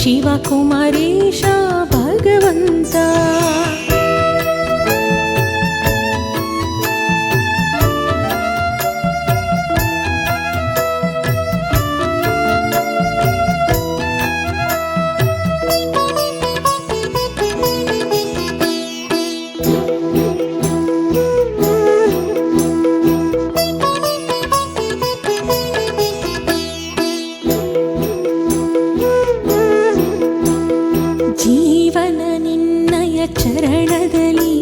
ಶಿವಕುಮಾರೇಶ ಭಗವಂತ. ಜೀವನ ನಿನ್ನಯ ಚರಣದಲ್ಲಿ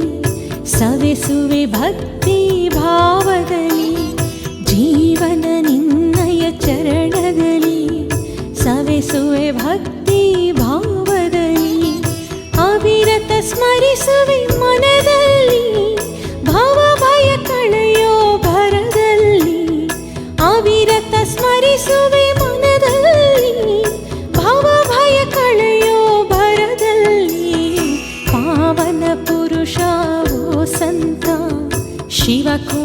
ಸವೆಸುವೆ ಭಕ್ತಿ ಭಾವದಲ್ಲಿ. ಜೀವನ ನಿನ್ನಯ ಚರಣದಲ್ಲಿ ಸವೆಸುವೆ ಭಕ್ತಿ ಭಾವದಲ್ಲಿ. ಅವಿರತ ಸ್ಮರಿಸುವೆ ಮನದಲ್ಲಿ ಭವ ಭಯ ಕಳೆಯೋ ಭರದಲ್ಲಿ. ಅವಿರತ ಸ್ಮರಿಸುವೆ ಮನದಲ್ಲಿ ಭವ ಭಯ ಕಳೆಯೋ ಪಾವನ ಪುರುಷ ಓ ಸಂತ ಶಿವಕು